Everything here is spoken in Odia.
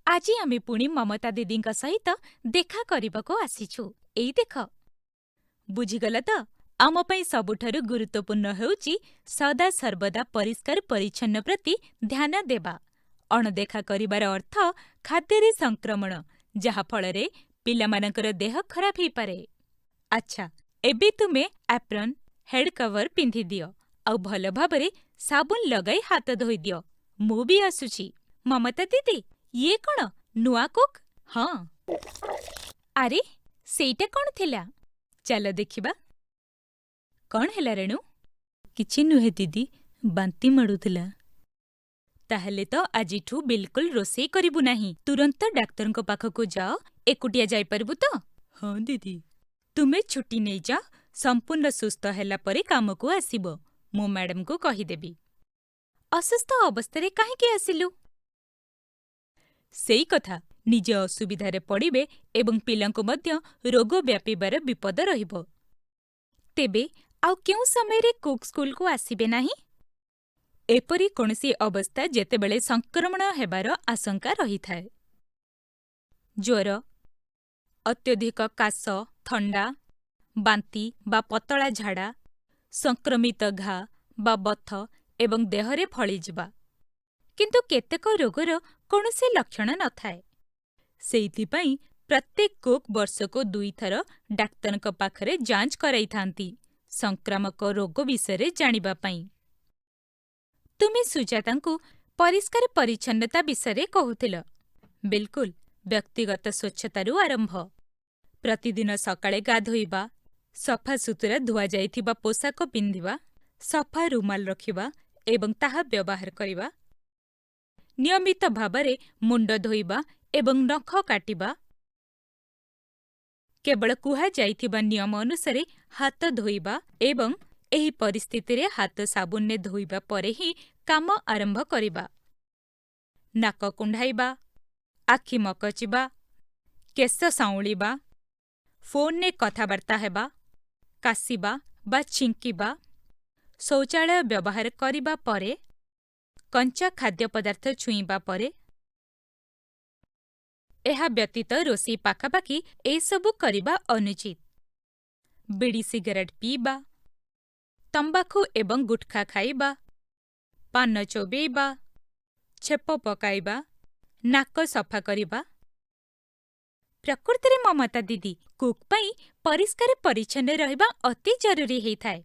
ଆଜି ଆମେ ପୁଣି ମମତା ଦିଦିଙ୍କ ସହିତ ଦେଖା କରିବାକୁ ଆସିଛୁ। ଏଇ ଦେଖ, ବୁଝିଗଲ ତ? ଆମ ପାଇଁ ସବୁଠାରୁ ଗୁରୁତ୍ୱପୂର୍ଣ୍ଣ ହେଉଛି ସଦାସର୍ବଦା ପରିଷ୍କାର ପରିଚ୍ଛନ୍ନ ପ୍ରତି ଧ୍ୟାନ ଦେବା। ଅଣଦେଖା କରିବାର ଅର୍ଥ ଖାଦ୍ୟରେ ସଂକ୍ରମଣ, ଯାହା ଫଳରେ ପିଲାମାନଙ୍କର ଦେହ ଖରାପ ହେଇପାରେ। ଆଚ୍ଛା, ଏବେ ତୁମେ ଆପ୍ରନ୍, ହେଡ୍ କଭର୍ ପିନ୍ଧିଦିଅ ଆଉ ଭଲ ଭାବରେ ସାବୁନ ଲଗାଇ ହାତ ଧୋଇଦିଅ। ମୁଁ ବି ଆସୁଛି। ମମତା ଦିଦି, ଇଏ କ'ଣ ନୂଆ କୁକ୍? ହଁ। ଆରେ, ସେଇଟା କ'ଣ ଥିଲା? ଚାଲ ଦେଖିବା। କ'ଣ ହେଲା ରେଣୁ? କିଛି ନୁହେଁ ଦିଦି, ବାନ୍ତି ମାଡ଼ୁଥିଲା। ତାହେଲେ ତ ଆଜିଠୁ ବିଲକୁଲ ରୋଷେଇ କରିବୁ ନାହିଁ। ତୁରନ୍ତ ଡାକ୍ତରଙ୍କ ପାଖକୁ ଯାଅ। ଏକୁଟିଆ ଯାଇପାରିବୁ ତ? ହଁ ଦିଦି। ତୁମେ ଛୁଟି ନେଇଯାଅ। ସମ୍ପୂର୍ଣ୍ଣ ସୁସ୍ଥ ହେଲା ପରେ କାମକୁ ଆସିବ। ମୁଁ ମ୍ୟାଡାମଙ୍କୁ କହିଦେବି। ଅସୁସ୍ଥ ଅବସ୍ଥାରେ କାହିଁକି ଆସିଲୁ? ସେଇ କଥା, ନିଜେ ଅସୁବିଧାରେ ପଡ଼ିବେ ଏବଂ ପିଲାଙ୍କୁ ମଧ୍ୟ ରୋଗ ବ୍ୟାପିବାର ବିପଦ ରହିବ। ତେବେ ଆଉ କେଉଁ ସମୟରେ କୁକ୍ ସ୍କୁଲକୁ ଆସିବେ ନାହିଁ? ଏପରି କୌଣସି ଅବସ୍ଥା ଯେତେବେଳେ ସଂକ୍ରମଣ ହେବାର ଆଶଙ୍କା ରହିଥାଏ। ଜ୍ୱର, ଅତ୍ୟଧିକ କାଶ, ଥଣ୍ଡା, ବାନ୍ତି ବା ପତଳା ଝାଡ଼ା, ସଂକ୍ରମିତ ଘା ବା ବଥ ଏବଂ ଦେହରେ ଫଳିଯିବା। କିନ୍ତୁ କେତେକ ରୋଗର କୌଣସି ଲକ୍ଷଣ ନଥାଏ। ସେଇଥିପାଇଁ ପ୍ରତ୍ୟେକ କୁକ୍ ବର୍ଷକୁ 2 ଥର ଡାକ୍ତରଙ୍କ ପାଖରେ ଯାଞ୍ଚ କରାଇଥାନ୍ତି, ସଂକ୍ରାମକ ରୋଗ ବିଷୟରେ ଜାଣିବା ପାଇଁ। ତୁମେ ସୁଜାତାଙ୍କୁ ପରିଷ୍କାର ପରିଚ୍ଛନ୍ନତା ବିଷୟରେ କହୁଥିଲ। ବିଲକୁଲ, ବ୍ୟକ୍ତିଗତ ସ୍ୱଚ୍ଛତାରୁ ଆରମ୍ଭ। ପ୍ରତିଦିନ ସକାଳେ ଗାଧୋଇବା, ସଫାସୁତୁରା ଧୁଆଯାଇଥିବା ପୋଷାକ ପିନ୍ଧିବା, ସଫା ରୁମାଲ ରଖିବା ଏବଂ ତାହା ବ୍ୟବହାର କରିବା, ନିୟମିତ ଭାବରେ ମୁଣ୍ଡ ଧୋଇବା ଏବଂ ନଖ କାଟିବା, କେବଳ କୁହାଯାଇଥିବା ନିୟମ ଅନୁସାରେ ହାତ ଧୋଇବା ଏବଂ ଏହି ପରିସ୍ଥିତିରେ ହାତ ସାବୁନରେ ଧୋଇବା ପରେ ହିଁ କାମ ଆରମ୍ଭ କରିବା। ନାକ କୁଣ୍ଡାଇବା, ଆଖି ମକଚିବା, କେଶ ସାଉଁଳିବା, ଫୋନରେ କଥାବାର୍ତ୍ତା ହେବା, କାଶିବା ବା ଛିଙ୍କିବା, ଶୌଚାଳୟ ବ୍ୟବହାର କରିବା ପରେ, କଞ୍ଚା ଖାଦ୍ୟପଦାର୍ଥ ଛୁଇଁବା ପରେ, ଏହା ବ୍ୟତୀତ ରୋଷେଇ ପାଖାପାଖି ଏସବୁ କରିବା ଅନୁଚିତ। ବିଡ଼ି ସିଗାରେଟ୍ ପିଇବା, ତମ୍ବାଖୁ ଏବଂ ଗୁଟ୍ଖା ଖାଇବା, ପାନ ଚୋବେଇବା, ଛେପ ପକାଇବା, ନାକ ସଫା କରିବା। ପ୍ରକୃତରେ ମମତା ଦିଦି, କୁକ୍ ପାଇଁ ପରିଷ୍କାର ପରିଚ୍ଛନ୍ନ ରହିବା ଅତି ଜରୁରୀ ହେଇଥାଏ।